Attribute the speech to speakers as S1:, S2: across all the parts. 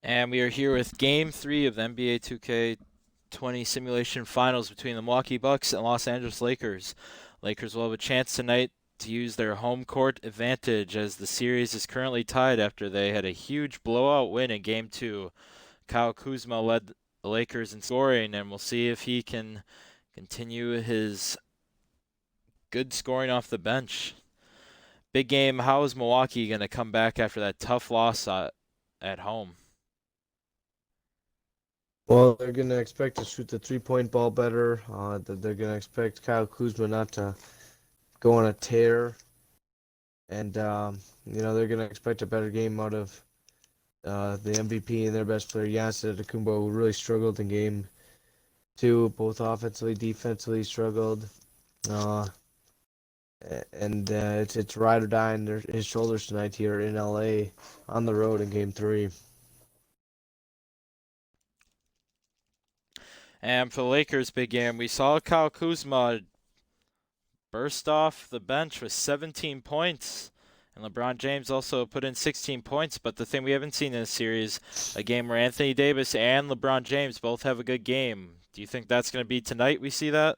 S1: And we are here with Game 3 of the NBA 2K20 simulation finals between the Milwaukee Bucks and Los Angeles Lakers. Lakers will have a chance tonight to use their home court advantage as the series is currently tied after they had a huge blowout win in Game 2. Kyle Kuzma led the Lakers in scoring, and we'll see if he can continue his good scoring off the bench. Big game, how is Milwaukee going to come back after that tough loss at home?
S2: Well, they're going to expect to shoot the three-point ball better. They're going to expect Kyle Kuzma not to go on a tear. And, they're going to expect a better game out of the MVP and their best player, Giannis Antetokounmpo, who really struggled in game two, both offensively, defensively struggled. Uh, it's ride or die on his shoulders tonight here in LA on the road in game three.
S1: And for the Lakers' big game, we saw Kyle Kuzma burst off the bench with 17 points. And LeBron James also put in 16 points. But the thing we haven't seen in this series, a game where Anthony Davis and LeBron James both have a good game. Do you think that's going to be tonight we see that?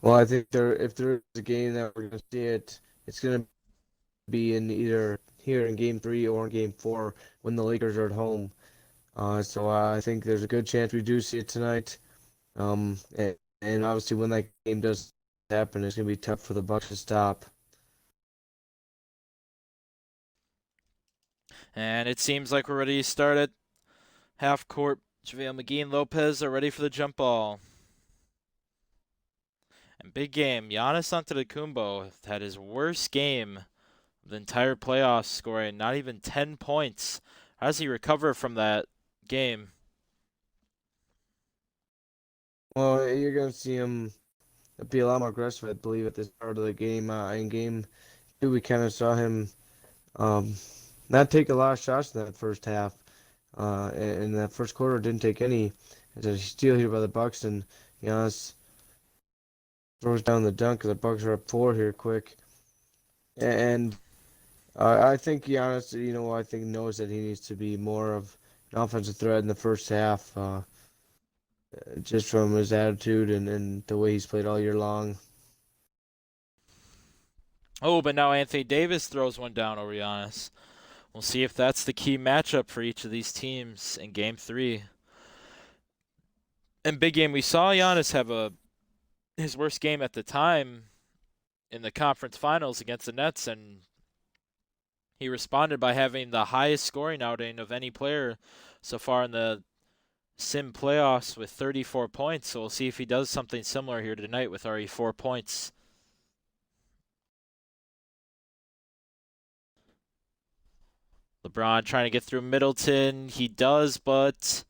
S2: Well, I think if there is a game that we're going to see it's going to be in either here in game three or in game four when the Lakers are at home. So I think there's a good chance we do see it tonight. And obviously when that game does happen, it's gonna be tough for the Bucks to stop.
S1: And it seems like we're ready to start at half court. JaVale McGee and Lopez are ready for the jump ball. And big game, Giannis Antetokounmpo had his worst game of the entire playoffs, scoring not even 10 points. How does he recover from that game?
S2: Well, you're gonna see him be a lot more aggressive, I believe, at the start of the game. In game two, we kind of saw him um, not take a lot of shots in that first half. In that first quarter, didn't take any. It's a steal here by the Bucks, and Giannis throws down the dunk. The Bucks are up four here, quick. And I think Giannis, I think knows that he needs to be more of an offensive threat in the first half, just from his attitude and the way he's played all year long.
S1: Oh, but now Anthony Davis throws one down over Giannis. We'll see if that's the key matchup for each of these teams in Game 3. In big game, we saw Giannis have his worst game at the time in the conference finals against the Nets, and he responded by having the highest scoring outing of any player so far in the Sim playoffs with 34 points. So we'll see if he does something similar here tonight with already 4 points. LeBron trying to get through Middleton. He does, but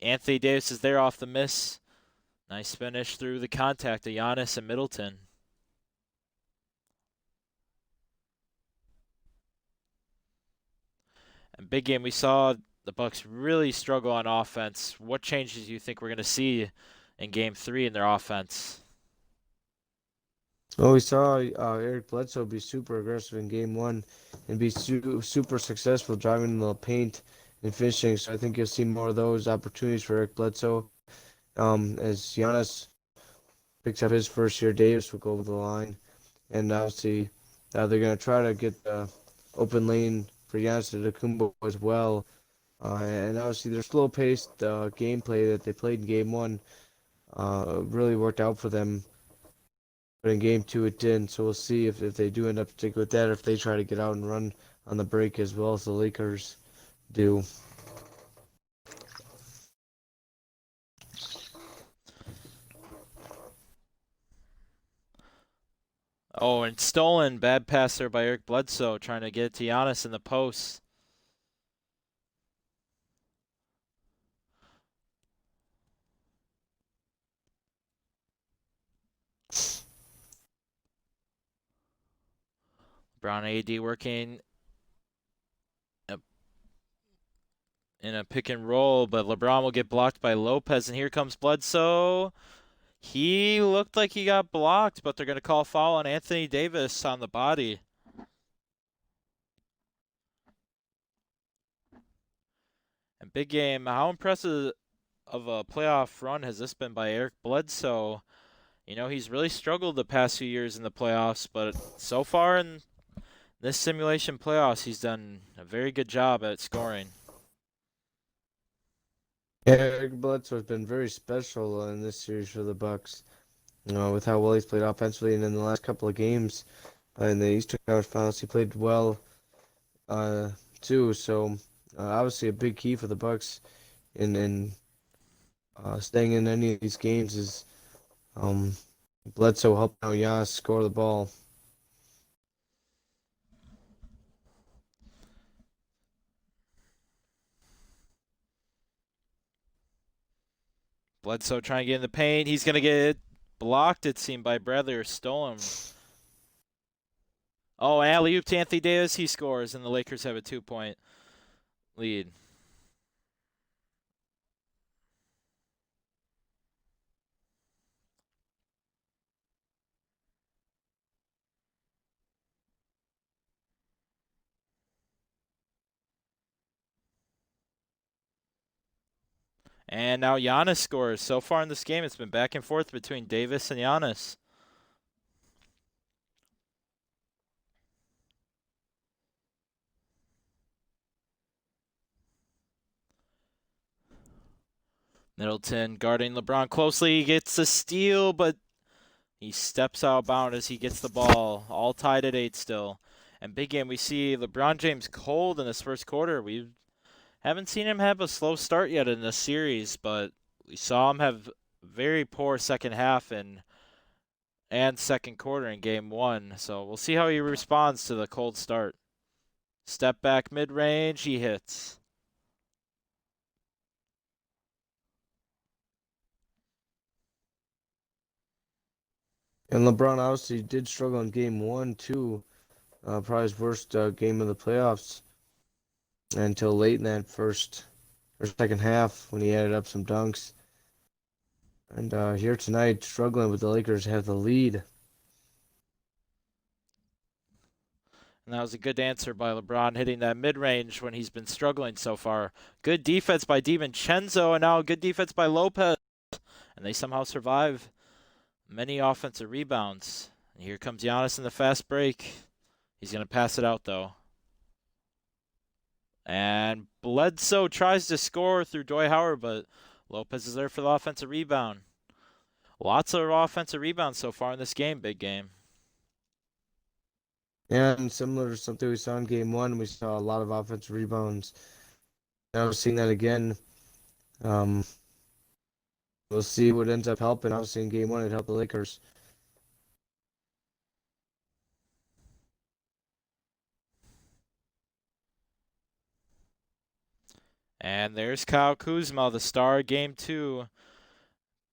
S1: Anthony Davis is there off the miss. Nice finish through the contact of Giannis and Middleton. And big game, we saw the Bucks really struggle on offense. What changes do you think we're going to see in Game 3 in their offense?
S2: Well, we saw Eric Bledsoe be super aggressive in game one and be super successful driving in the paint and finishing. So I think you'll see more of those opportunities for Eric Bledsoe. As Giannis picks up his first year, Davis will go over the line. And obviously, they're going to try to get the open lane for Giannis Antetokounmpo as well. And obviously, their slow-paced gameplay that they played in Game 1 really worked out for them. But in Game 2, it didn't. So we'll see if they do end up sticking with that, or if they try to get out and run on the break as well as the Lakers do.
S1: Oh, and stolen. Bad pass there by Eric Bledsoe trying to get it to Giannis in the post. Brown AD working in a pick and roll, but LeBron will get blocked by Lopez, and here comes Bledsoe. He looked like he got blocked, but they're going to call foul on Anthony Davis on the body. Big game. How impressive of a playoff run has this been by Eric Bledsoe? You know, he's really struggled the past few years in the playoffs, but so far in this simulation playoffs, he's done a very good job at scoring.
S2: Yeah, Eric Bledsoe has been very special in this series for the Bucks. With how well he's played offensively, and in the last couple of games in the Eastern Conference Finals, he played well too. So obviously, a big key for the Bucks in staying in any of these games is um, Bledsoe helping out Giannis score the ball.
S1: Bledsoe trying to get in the paint. He's going to get blocked, it seemed, by Bradley or stolen. Oh, alley-oop to Anthony Davis. He scores, and the Lakers have a 2-point lead. And now Giannis scores. So far in this game, it's been back and forth between Davis and Giannis. Middleton guarding LeBron closely. He gets a steal, but he steps out of bounds as he gets the ball. All tied at 8 still. And big game, we see LeBron James cold in this first quarter. We haven't seen him have a slow start yet in this series, but we saw him have very poor second half and second quarter in game 1. So we'll see how he responds to the cold start. Step back mid-range, he hits.
S2: And LeBron obviously did struggle in game 1 too. Probably his worst game of the playoffs until late in that first or second half when he added up some dunks. And here tonight, struggling with the Lakers have the lead.
S1: And that was a good answer by LeBron, hitting that mid-range when he's been struggling so far. Good defense by DiVincenzo, and now good defense by Lopez. And they somehow survive many offensive rebounds. And here comes Giannis in the fast break. He's going to pass it out, though. And Bledsoe tries to score through Dwight Howard, but Lopez is there for the offensive rebound. Lots of offensive rebounds so far in this game, big game.
S2: And similar to something we saw in game 1, we saw a lot of offensive rebounds. Now we're seeing that again. We'll see what ends up helping. Obviously, in game 1, it helped the Lakers.
S1: And there's Kyle Kuzma, the star, game 2.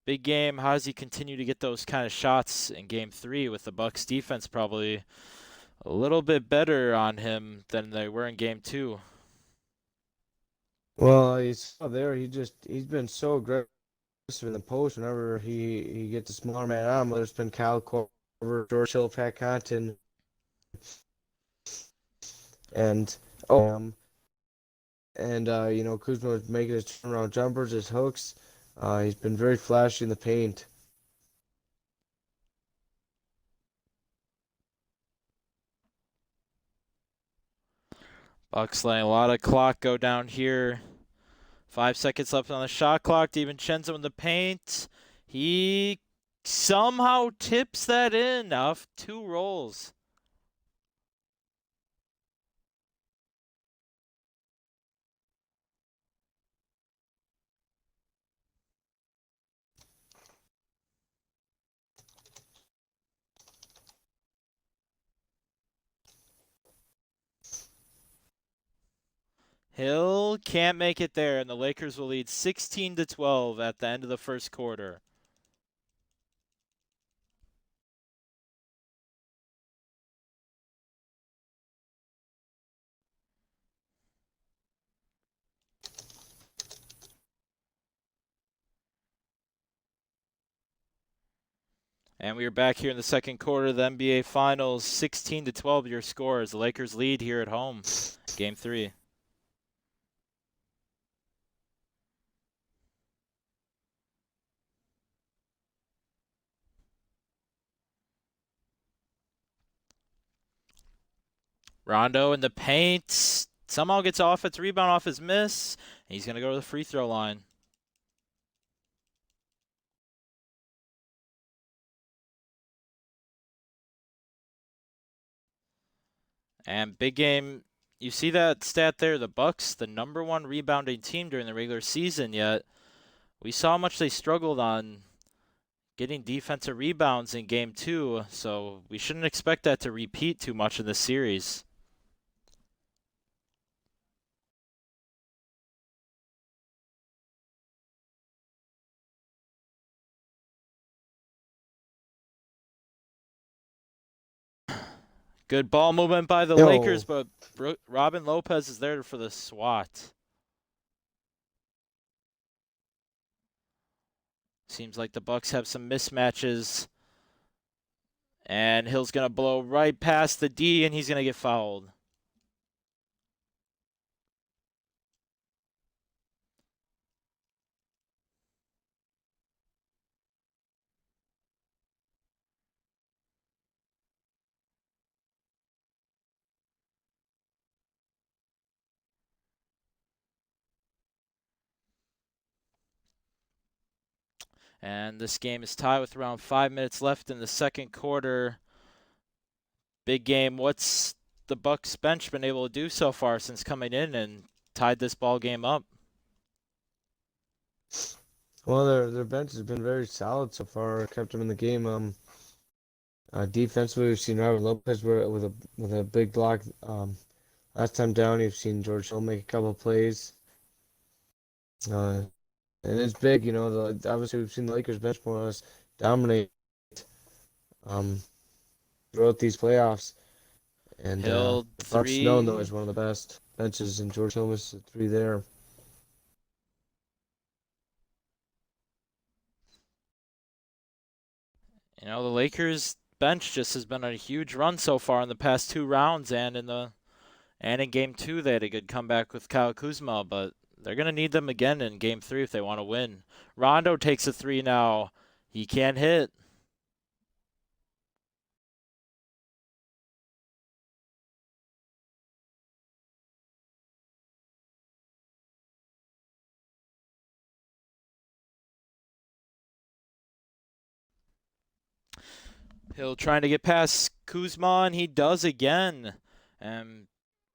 S1: Big game. How does he continue to get those kind of shots in game 3 with the Bucks defense probably a little bit better on him than they were in game 2?
S2: Well, he's there. He's been so aggressive in the post whenever he gets a smaller man on him. Whether it's been Kyle Korver, George Hill, Pat Connaughton, and Kuzma was making his turnaround jumpers, his hooks. He's been very flashy in the paint.
S1: Bucks letting a lot of clock go down here. 5 seconds left on the shot clock. DiVincenzo in the paint. He somehow tips that in off 2 rolls. Hill can't make it there, and the Lakers will lead 16-12 at the end of the first quarter. And we are back here in the second quarter of the NBA Finals. 16-12 your scores. The Lakers lead here at home. Game 3. Rondo in the paint. Somehow gets offensive rebound off his miss. He's going to go to the free throw line. And big game, you see that stat there, the Bucks, the #1 rebounding team during the regular season, yet we saw how much they struggled on getting defensive rebounds in game 2, so we shouldn't expect that to repeat too much in this series. Good ball movement by the Lakers, but Robin Lopez is there for the swat. Seems like the Bucks have some mismatches. And Hill's going to blow right past the D, and he's going to get fouled. And this game is tied with around 5 minutes left in the second quarter. Big game. What's the Bucks bench been able to do so far since coming in and tied this ball game up?
S2: Well, their bench has been very solid so far. Kept them in the game. Defensively, we've seen Robert Lopez with a big block. Last time down, you've seen George Hill make a couple plays. And it's big, obviously we've seen the Lakers bench more or less dominate throughout these playoffs. And
S1: Hill,
S2: the Bucks
S1: three.
S2: known though is one of the best benches, and George Hill missed 3 there.
S1: The Lakers bench just has been on a huge run so far in the past 2 rounds, and in game 2 they had a good comeback with Kyle Kuzma, but they're going to need them again in game 3 if they want to win. Rondo takes a 3 now. He can't hit. Hill trying to get past Kuzma, and he does again.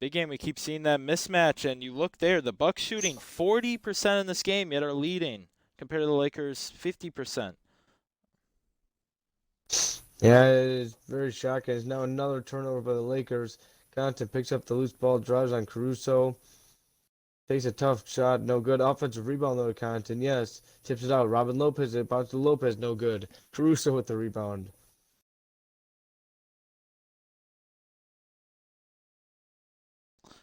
S1: Big game, we keep seeing that mismatch, and you look there, the Bucks shooting 40% in this game, yet are leading, compared to the Lakers' 50%.
S2: Yeah, it is very shocking. It's now another turnover by the Lakers. Conte picks up the loose ball, drives on Caruso. Takes a tough shot, no good. Offensive rebound though, Compton, yes. Tips it out. Robin Lopez, it bounces to Lopez, no good. Caruso with the rebound.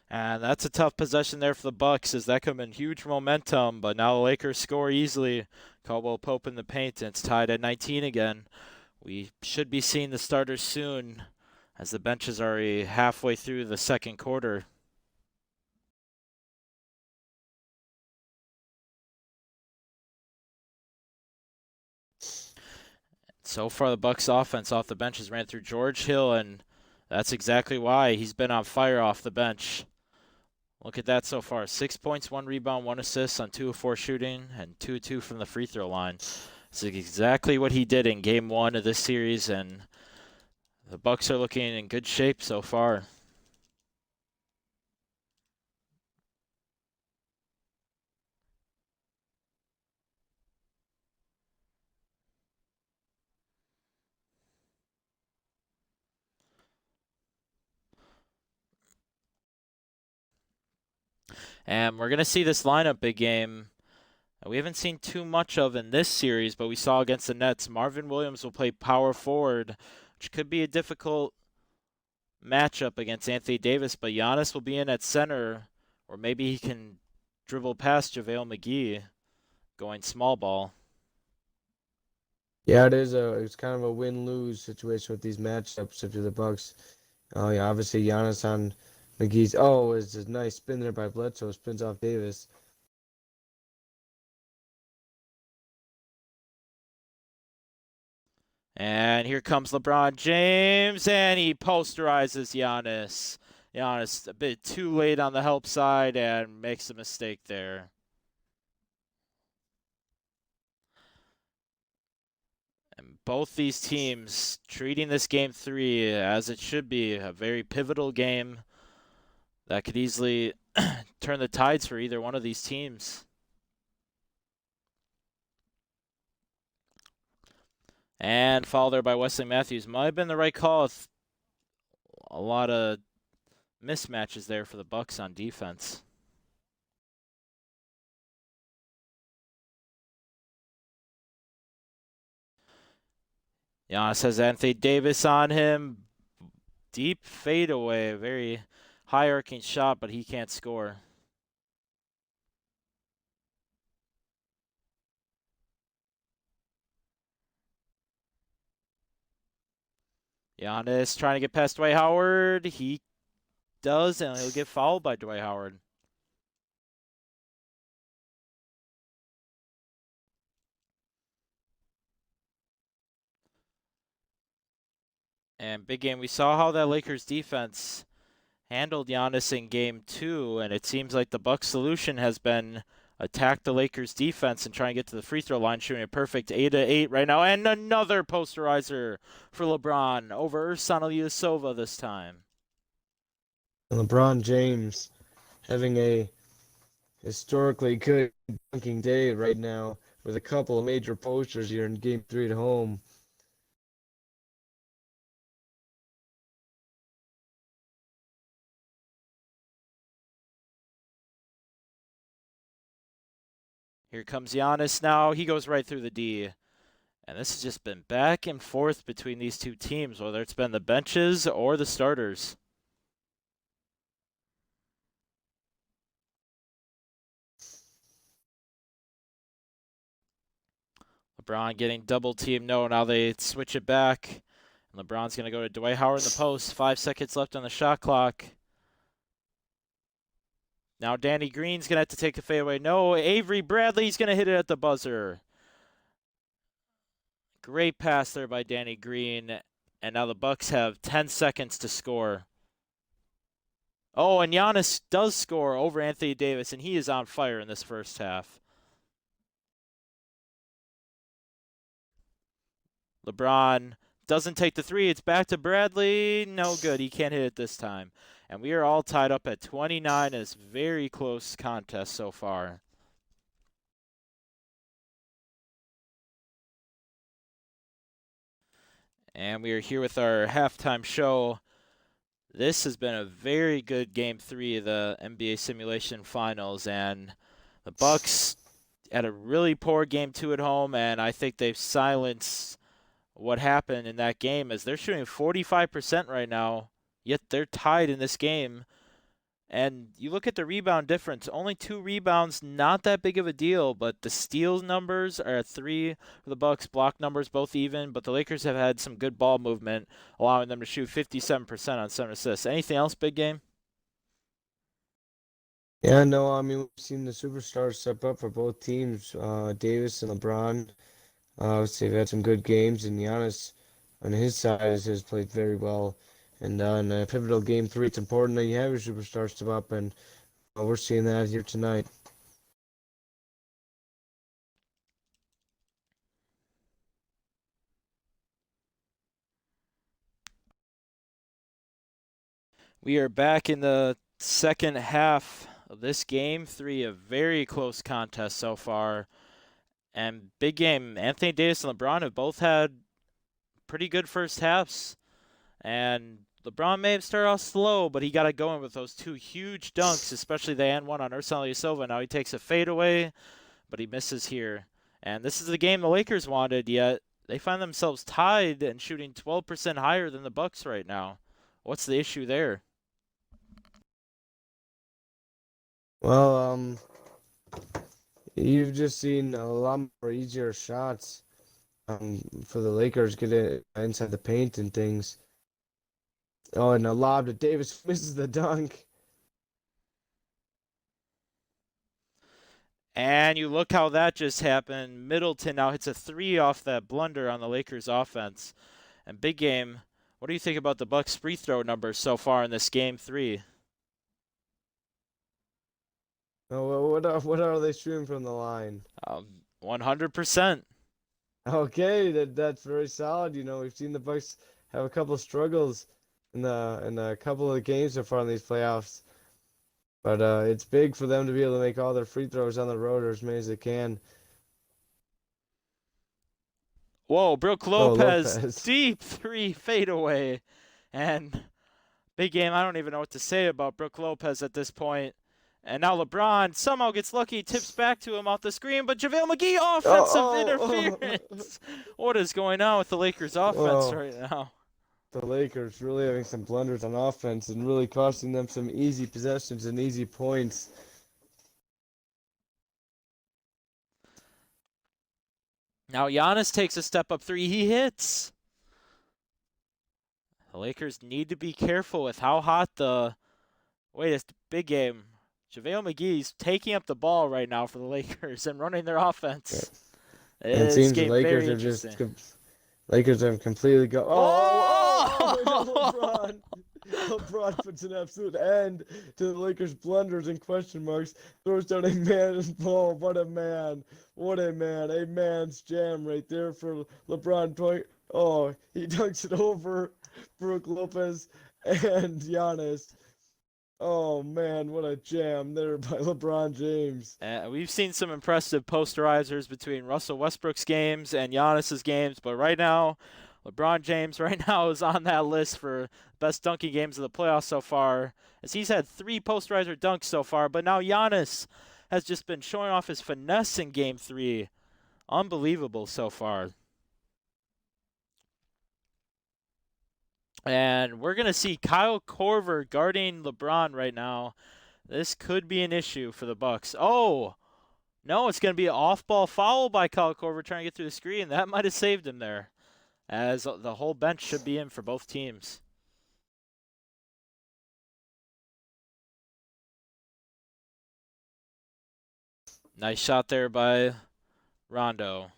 S1: And that's a tough possession there for the Bucks, as that could have been huge momentum, but now the Lakers score easily. Caldwell Pope in the paint, and it's tied at 19 again. We should be seeing the starters soon, as the bench is already halfway through the second quarter. So far, the Bucks offense off the bench has ran through George Hill, and that's exactly why he's been on fire off the bench. Look at that so far. 6 points, 1 rebound, 1 assist on 2 of 4 shooting, and 2 of 2 from the free throw line. This is exactly what he did in game 1 of this series, and the Bucks are looking in good shape so far. And we're going to see this lineup big game we haven't seen too much of in this series, but we saw against the Nets. Marvin Williams will play power forward, which could be a difficult matchup against Anthony Davis, but Giannis will be in at center, or maybe he can dribble past JaVale McGee going small ball.
S2: Yeah, it's kind of a win-lose situation with these matchups if you're the Bucks. Oh yeah, obviously Giannis on McGee's. Oh, it's a nice spin there by Bledsoe. Spins off Davis.
S1: And here comes LeBron James, and he posterizes Giannis. Giannis a bit too late on the help side and makes a mistake there. And both these teams treating this game 3 as it should be, a very pivotal game that could easily turn the tides for either one of these teams. And foul there by Wesley Matthews. Might have been the right call. A lot of mismatches there for the Bucks on defense. Giannis has Anthony Davis on him. Deep fadeaway, very high arcing shot, but he can't score. Giannis trying to get past Dwight Howard. He does, and he'll get fouled by Dwight Howard. And big game, we saw how that Lakers defense handled Giannis in game 2, and it seems like the Bucks solution has been attack the Lakers defense and try and get to the free throw line, shooting a perfect 8-8 right now. And another posterizer for LeBron over Ersan Ilyasova this time.
S2: LeBron James having a historically good dunking day right now with a couple of major posters here in Game 3 at home.
S1: Here comes Giannis now. He goes right through the D. And this has just been back and forth between these two teams, whether it's been the benches or the starters. LeBron getting double teamed. No, now they switch it back. And LeBron's going to go to Dwight Howard in the post. 5 seconds left on the shot clock. Now Danny Green's going to have to take the fadeaway. No, Avery Bradley's going to hit it at the buzzer. Great pass there by Danny Green. And now the Bucks have 10 seconds to score. Oh, and Giannis does score over Anthony Davis, and he is on fire in this first half. LeBron doesn't take the three. It's back to Bradley. No good. He can't hit it this time. And we are all tied up at 29. It's a very close contest so far. And we are here with our halftime show. This has been a very good Game 3 of the NBA Simulation Finals, and the Bucks had a really poor Game 2 at home, and I think they've silenced what happened in that game as they're shooting 45% right now, yet they're tied in this game. And you look at the rebound difference, only 2 rebounds, not that big of a deal, but the steals numbers are at 3 for the Bucks, block numbers both even, but the Lakers have had some good ball movement, allowing them to shoot 57% on 7 assists. Anything else, big game?
S2: Yeah, no, I mean, we've seen the superstars step up for both teams, Davis and LeBron. Obviously, they've had some good games, and Giannis on his side has played very well. And in a pivotal Game 3, it's important that you have your superstars step up, and we're seeing that here tonight.
S1: We are back in the second half of this Game 3, a very close contest so far. And big game, Anthony Davis and LeBron have both had pretty good first halves. And LeBron may have started off slow, but he got it going with those 2 huge dunks, especially the and one on Ersan Ilyasova. Now he takes a fadeaway, but he misses here. And this is the game the Lakers wanted, yet they find themselves tied and shooting 12% higher than the Bucks right now. What's the issue there?
S2: Well, you've just seen a lot more easier shots for the Lakers get it inside the paint and things. Oh, and a lob to Davis misses the dunk.
S1: And you look how that just happened. Middleton now hits a 3 off that blunder on the Lakers offense. And big game, What do you think about the Bucks free throw numbers so far in this game 3?
S2: Oh, what are they shooting from the line?
S1: 100%.
S2: Okay, that's very solid. You know, we've seen the Bucks have a couple of struggles in a couple of games so far in these playoffs. But it's big for them to be able to make all their free throws on the road or as many as they can.
S1: Whoa, Brook
S2: Oh,
S1: Lopez,
S2: Lopez.
S1: deep three fadeaway. And big game, I don't even know what to say about Brook Lopez at this point. And now LeBron somehow gets lucky, tips back to him off the screen, but JaVale McGee, offensive
S2: Oh.
S1: interference. What is going on with the Lakers offense
S2: Well,
S1: right now?
S2: the Lakers really having some blunders on offense and really costing them some easy possessions and easy points.
S1: Now Giannis takes a step up three, he hits. The Lakers need to be careful with how hot the... Wait, it's a big game. JaVale McGee's taking up the ball right now for the Lakers and running their offense.
S2: And it
S1: This
S2: seems the
S1: game
S2: Lakers
S1: very
S2: are just
S1: interesting.
S2: Lakers have completely go.
S1: Oh!
S2: LeBron! LeBron puts an absolute end to the Lakers' blunders and question marks. Throws down a man's ball. What a man! What a man! A man's jam right there for LeBron. Oh, he dunks it over Brook Lopez and Giannis. Oh man, what a jam there by LeBron James.
S1: We've seen some impressive posterizers between Russell Westbrook's games and Giannis's games, but right now, LeBron James right now is on that list for best dunking games of the playoffs so far, as he's had 3 posterizer dunks so far, but now Giannis has just been showing off his finesse in game 3. Unbelievable so far. And we're going to see Kyle Korver guarding LeBron right now. This could be an issue for the Bucks. Oh, no, it's going to be an off-ball foul by Kyle Korver trying to get through the screen. That might have saved him there, as the whole bench should be in for both teams. Nice shot there by Rondo.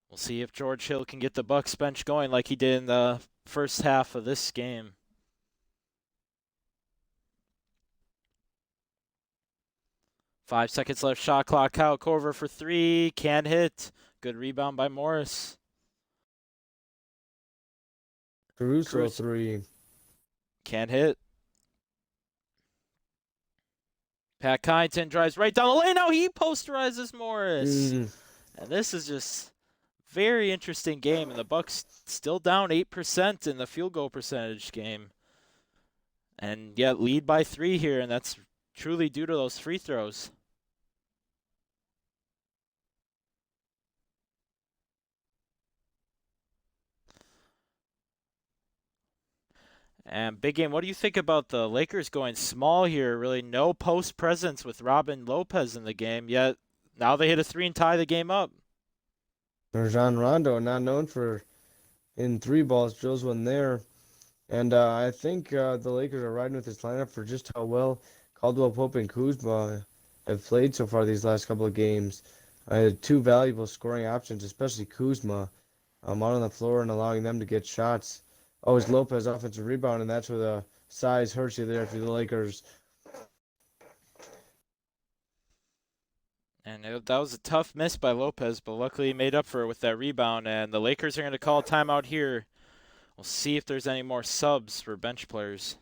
S1: We'll see if George Hill can get the Bucks bench going like he did in the first half of this game. Five seconds left, shot clock. Kyle Korver for 3, can't hit. Good rebound by Morris.
S2: Caruso 3.
S1: Can't hit. Pat Connaughton drives right down the lane. Now he posterizes Morris. And this is just very interesting game. And the Bucks still down 8% in the field goal percentage game. And yet lead by 3 here. And that's truly due to those free throws. And big game, what do you think about the Lakers going small here? Really no post presence with Robin Lopez in the game, yet now they hit a 3 and tie the game up.
S2: Rajon Rondo, not known for in 3 balls, drills one there. And I think the Lakers are riding with this lineup for just how well Caldwell Pope and Kuzma have played so far these last couple of games. 2 valuable scoring options, especially Kuzma, out on the floor and allowing them to get shots. Always Lopez offensive rebound, and that's where the size hurts you there for the Lakers.
S1: And that was a tough miss by Lopez, but luckily he made up for it with that rebound. And the Lakers are going to call a timeout here. We'll see if there's any more subs for bench players.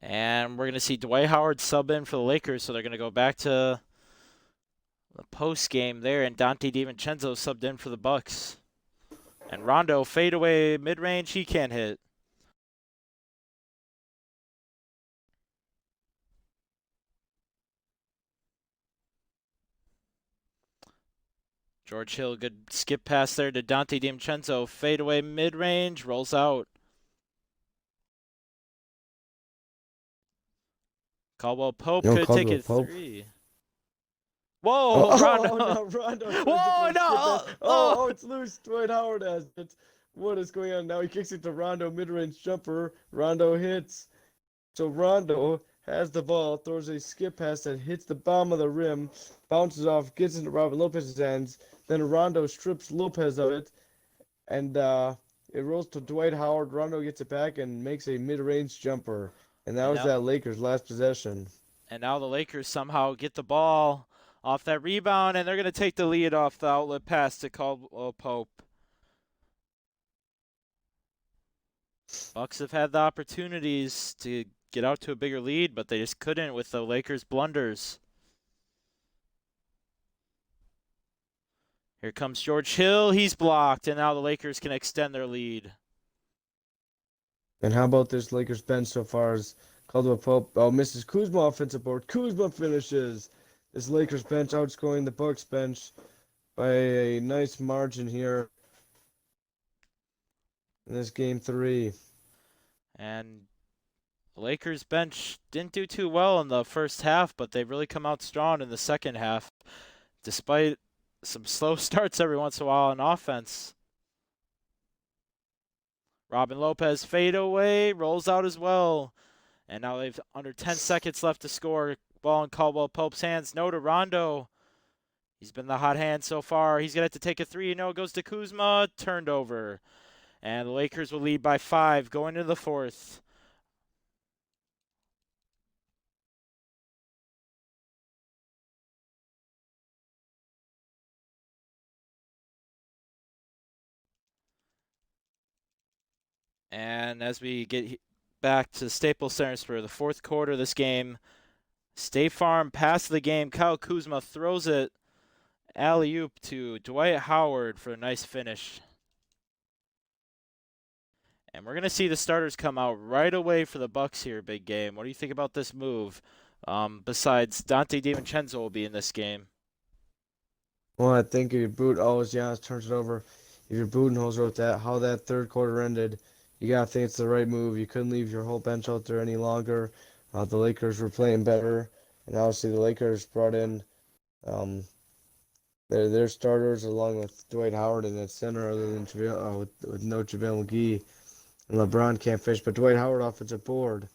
S1: And we're going to see Dwight Howard sub in for the Lakers, so they're going to go back to the post game there, and Dante DiVincenzo subbed in for the Bucks. And Rondo fadeaway mid-range, he can't hit. George Hill, good skip pass there to Dante DiVincenzo. Fadeaway mid-range, rolls out. Caldwell Pope could take it 3. Whoa,
S2: Oh,
S1: Rondo.
S2: no, Rondo tries to
S1: Whoa,
S2: play
S1: no.
S2: skip pass.
S1: Oh,
S2: Oh,
S1: oh.
S2: it's loose. Dwight Howard has it. What is going on now? He kicks it to Rondo, mid-range jumper. Rondo hits. So Rondo has the ball, throws a skip pass that hits the bottom of the rim, bounces off, gets into Robin Lopez's hands. Then Rondo strips Lopez of it, and it rolls to Dwight Howard. Rondo gets it back and makes a mid-range jumper. And that
S1: And
S2: was
S1: now,
S2: that Lakers' last possession.
S1: and now the Lakers somehow get the ball off that rebound, and they're going to take the lead off the outlet pass to Caldwell Pope. Bucks have had the opportunities to get out to a bigger lead, but they just couldn't with the Lakers' blunders. Here comes George Hill. He's blocked, and now the Lakers can extend their lead.
S2: And how about this Lakers bench so far as Caldwell Pope misses Kuzma offensive board. Kuzma finishes. This Lakers bench outscoring the Bucks bench by a nice margin here in this game 3.
S1: And the Lakers bench didn't do too well in the first half, but they really come out strong in the second half, despite some slow starts every once in a while on offense. Robin Lopez fade away, rolls out as well. And now they've under 10 seconds left to score. Ball in Caldwell Pope's hands. No to Rondo. He's been the hot hand so far. He's going to have to take a three. No, it goes to Kuzma. Turned over. And the Lakers will lead by 5 going into the fourth. And as we get back to Staples Center for the fourth quarter of this game, State Farm pass of the game. Kyle Kuzma throws it alley-oop to Dwight Howard for a nice finish. And we're going to see the starters come out right away for the Bucks here, big game. What do you think about this move? Besides, Dante DiVincenzo will be in this game.
S2: Well, I think if you boot always Giannis turns it over. If you're Budenholzer with that, how that third quarter ended, you gotta think it's the right move. You couldn't leave your whole bench out there any longer. The Lakers were playing better, and obviously the Lakers brought in um, their starters along with Dwight Howard in that center, other than with no JaVale McGee, and LeBron can't finish, but Dwight Howard offensive board.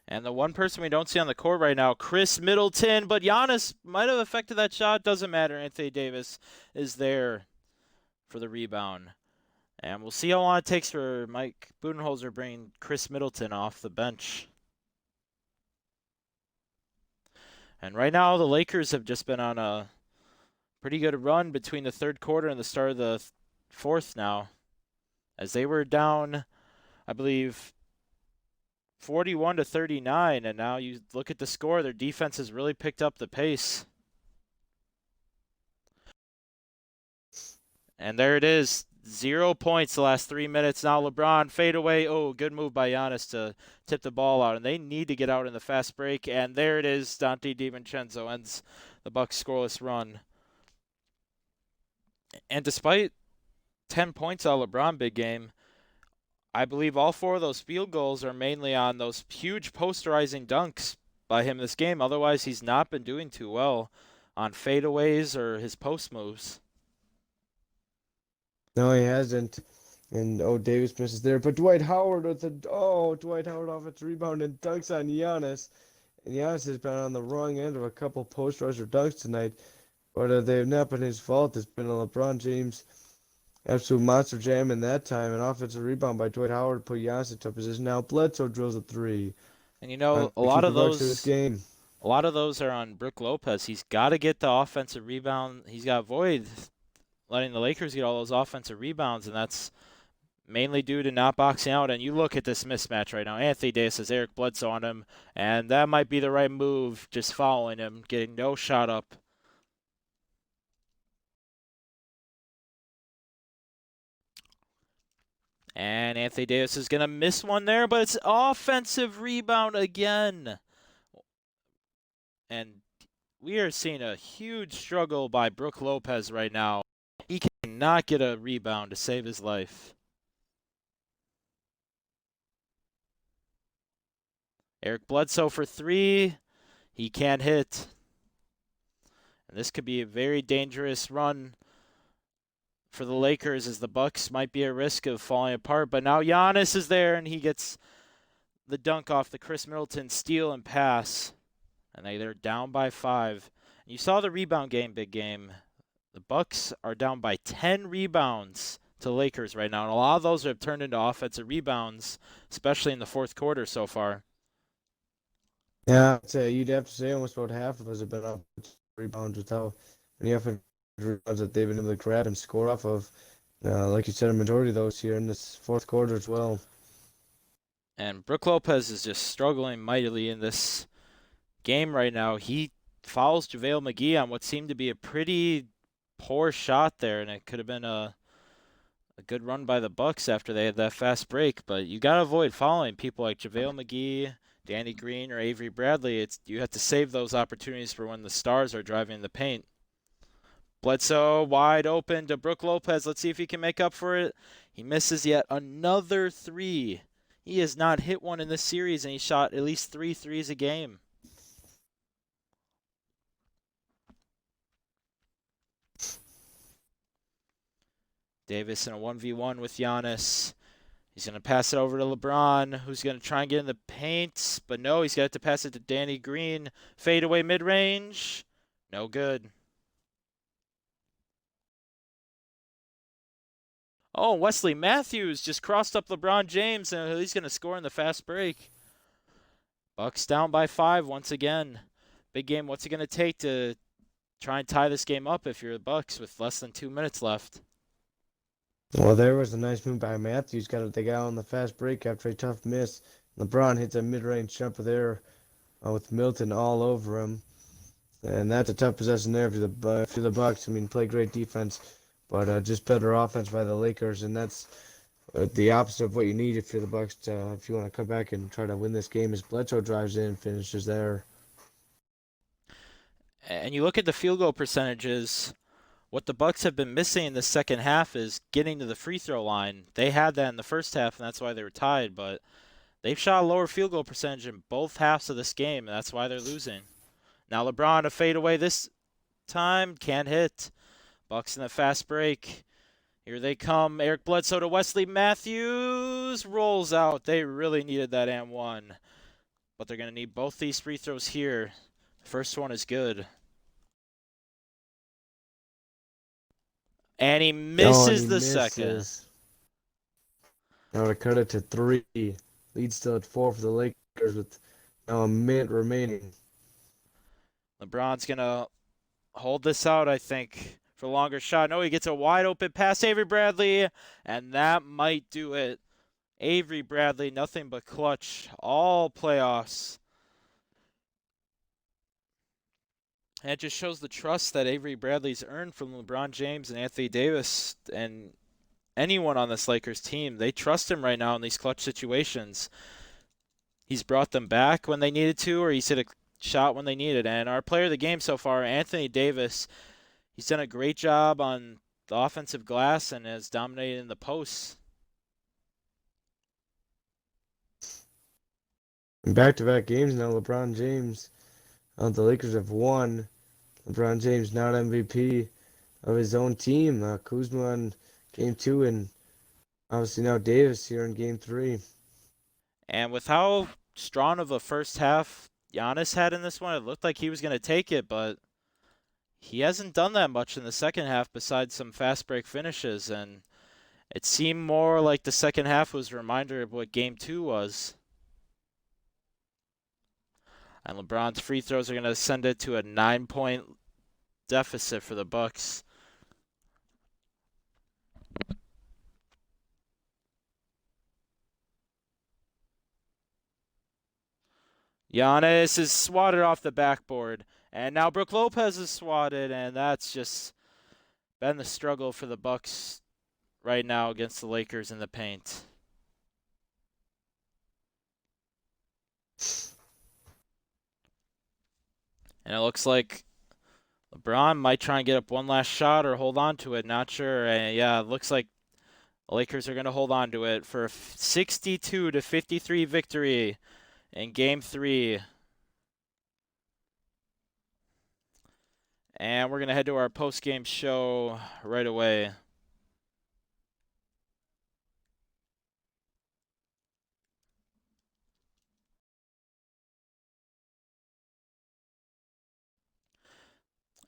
S1: And the one person we don't see on the court right now, Chris Middleton, but Giannis might have affected that shot. Doesn't matter. Anthony Davis is there for the rebound. And we'll see how long it takes for Mike Budenholzer bringing Chris Middleton off the bench. And right now, the Lakers have just been on a pretty good run between the third quarter and the start of the fourth now, as they were down, I believe, 41-39, and now you look at the score, their defense has really picked up the pace. And there it is, 0 points the last 3 minutes. Now LeBron fade away. Oh, good move by Giannis to tip the ball out, and they need to get out in the fast break. And there it is, Dante DiVincenzo ends the Bucks scoreless run. And despite 10 points out of LeBron big game, I believe all 4 of those field goals are mainly on those huge posterizing dunks by him this game. Otherwise, he's not been doing too well on fadeaways or his post moves.
S2: No, he hasn't. And Davis misses there. But Dwight Howard with Dwight Howard offensive rebound and dunks on Giannis. And Giannis has been on the wrong end of a couple post rusher dunks tonight. But they have not been his fault. It's been a LeBron James absolute monster jam in that time. An offensive rebound by Dwight Howard put Giannis into position. Now Bledsoe drills a 3.
S1: And you know, a
S2: To
S1: lot
S2: keep
S1: of
S2: the Bucks in this
S1: those
S2: game.
S1: a lot of those are on Brook Lopez. He's got to get the offensive rebound. He's got to avoid letting the Lakers get all those offensive rebounds, and that's mainly due to not boxing out. And you look at this mismatch right now. Anthony Davis has Eric Bledsoe on him, and that might be the right move, just following him, getting no shot up. And Anthony Davis is going to miss one there, but it's offensive rebound again. And we are seeing a huge struggle by Brook Lopez right now. He cannot get a rebound to save his life. Eric Bledsoe for 3. He can't hit. And this could be a very dangerous run for the Lakers, as the Bucks might be at risk of falling apart. But now Giannis is there, and he gets the dunk off the Chris Middleton steal and pass. And they're down by 5. You saw the rebound game, big game. The Bucks are down by 10 rebounds to Lakers right now, and a lot of those have turned into offensive rebounds, especially in the fourth quarter so far.
S2: Yeah, I'd say you'd have to say almost about half of us have been up rebounds without any offensive rebounds that they've been able to grab and score off of. Like you said, a majority of those here in this fourth quarter as well.
S1: And Brook Lopez is just struggling mightily in this game right now. He fouls JaVale McGee on what seemed to be a pretty poor shot there, and it could have been a good run by the Bucks after they had that fast break. But you got to avoid fouling people like JaVale McGee, Danny Green, or Avery Bradley. You have to save those opportunities for when the stars are driving the paint. Bledsoe wide open to Brook Lopez. Let's see if he can make up for it. He misses yet another 3. He has not hit one in this series, and he shot at least 3 threes a game. Davis in a 1v1 with Giannis. He's going to pass it over to LeBron, who's going to try and get in the paint. But no, he's got to pass it to Danny Green. Fade away mid-range. No good. Oh, Wesley Matthews just crossed up LeBron James, and he's going to score in the fast break. Bucks down by 5 once again. Big game. What's it going to take to try and tie this game up if you're the Bucks with less than 2 minutes left?
S2: Well, there was a nice move by Matthews. Got the guy on the fast break after a tough miss. LeBron hits a mid-range jumper there with Milton all over him. And that's a tough possession there for the Bucks. I mean, play great defense, but just better offense by the Lakers, and that's the opposite of what you need if you're the Bucks. If you want to come back and try to win this game, as Bledsoe drives in, finishes there.
S1: And you look at the field goal percentages. What the Bucks have been missing in the second half is getting to the free throw line. They had that in the first half, and that's why they were tied. But they've shot a lower field goal percentage in both halves of this game, and that's why they're losing. Now LeBron a fadeaway this time, can't hit. Bucks in the fast break. Here they come. Eric Bledsoe to Wesley Matthews. Rolls out. They really needed that and one. But they're going to need both these free throws here. The first one is good. And he misses the second.
S2: Now to cut it to 3. Lead still at 4 for the Lakers with now a minute remaining.
S1: LeBron's going to hold this out, I think, for a longer shot. No, he gets a wide open pass, Avery Bradley, and that might do it. Avery Bradley, nothing but clutch all playoffs. And it just shows the trust that Avery Bradley's earned from LeBron James and Anthony Davis and anyone on this Lakers team. They trust him right now in these clutch situations. He's brought them back when they needed to, or he's hit a shot when they needed. And our player of the game so far, Anthony Davis, he's done a great job on the offensive glass and has dominated in the posts.
S2: Back-to-back games now, LeBron James. The Lakers have won. LeBron James not MVP of his own team. Kuzma in Game 2, and obviously now Davis here in Game 3.
S1: And with how strong of a first half Giannis had in this one, it looked like he was going to take it, but he hasn't done that much in the second half besides some fast break finishes, and it seemed more like the second half was a reminder of what Game 2 was. And LeBron's free throws are going to send it to a 9-point deficit for the Bucks. Giannis is swatted off the backboard. And now Brook Lopez is swatted, and that's just been the struggle for the Bucks right now against the Lakers in the paint. And it looks like LeBron might try and get up one last shot or hold on to it. Not sure. Yeah, it looks like the Lakers are going to hold on to it for a 62-53 victory in Game 3. And we're going to head to our post-game show right away.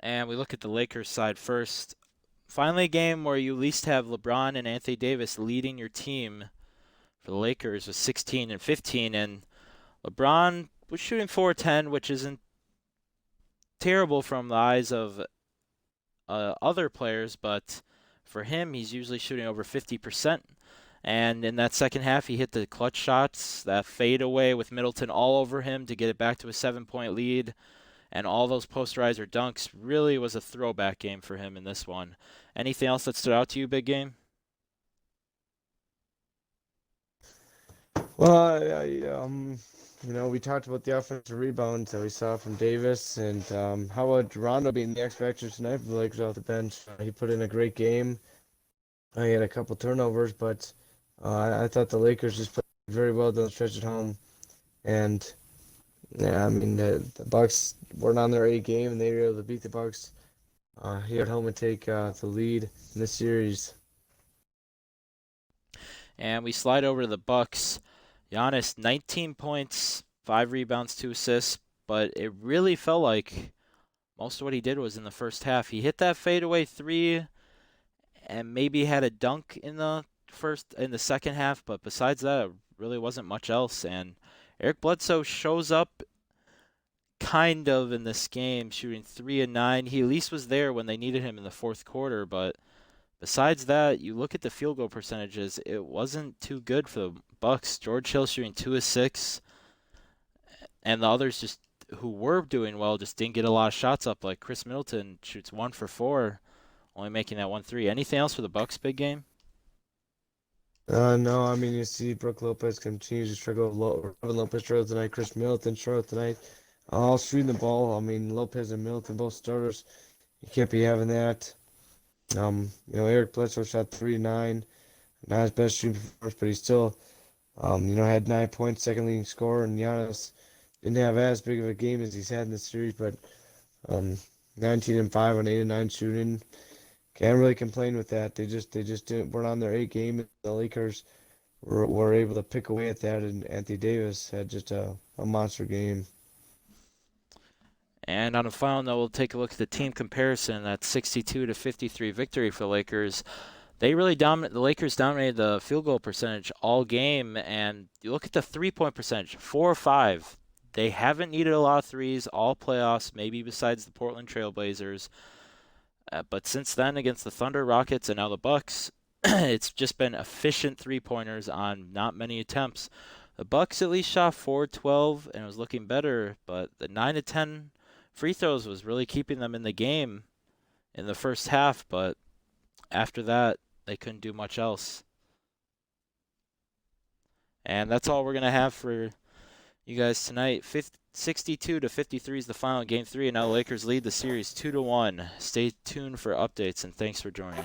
S1: And we look at the Lakers side first. Finally, a game where you at least have LeBron and Anthony Davis leading your team for the Lakers with 16 and 15. And LeBron was shooting 4-10, which isn't terrible from the eyes of other players, but for him, he's usually shooting over 50%. And in that second half, he hit the clutch shots, that fadeaway with Middleton all over him to get it back to a 7-point lead. And all those posterizer dunks really was a throwback game for him in this one. Anything else that stood out to you, big game?
S2: Well, we talked about the offensive rebounds that we saw from Davis, and how about Rondo being the X factor tonight for the Lakers off the bench? He put in a great game. He had a couple turnovers, but I thought the Lakers just played very well down the stretch at home. And yeah, I mean the Bucks weren't on their A game, and they were able to beat the Bucks here at home and take the lead in the series.
S1: And we slide over to the Bucks. Giannis, 19 points, 5 rebounds, 2 assists, but it really felt like most of what he did was in the first half. He hit that fadeaway 3 and maybe had a dunk in the second half, but besides that, it really wasn't much else. And Eric Bledsoe shows up kind of in this game, shooting 3 and 9. He at least was there when they needed him in the fourth quarter, but besides that, you look at the field goal percentages, it wasn't too good for the Bucks. George Hill shooting 2 of 6, and the others just who were doing well just didn't get a lot of shots up. Like Chris Middleton shoots 1 for 4, only making that 1-3. Anything else for the Bucks big game?
S2: No, I mean you see Brook Lopez continues to struggle. Robin Lopez struggled tonight. Chris Middleton struggled tonight. All shooting the ball. I mean Lopez and Middleton both starters. You can't be having that. Eric Bledsoe shot 3-9. Not his best shooting performance, but he still, had 9 points, second leading scorer. And Giannis didn't have as big of a game as he's had in the series, but 19 and 5 on 8 and 9 shooting. Can't really complain with that. They just weren't on their A game. The Lakers were able to pick away at that, and Anthony Davis had just a monster game.
S1: And on a final note, we'll take a look at the team comparison. That 62-53 victory for the Lakers. They really the Lakers dominated the field goal percentage all game, and you look at the 3-point percentage, 4 or 5. They haven't needed a lot of threes all playoffs, maybe besides the Portland Trailblazers. But since then, against the Thunder, Rockets, and now the Bucks, it's just been efficient 3-pointers on not many attempts. The Bucks at least shot 4-12 and it was looking better, but the 9-10 free throws was really keeping them in the game in the first half, but after that, they couldn't do much else. And that's all we're going to have for you guys tonight. 62-53 is the final, game 3, and now the Lakers lead the series 2-1. Stay tuned for updates, and thanks for joining.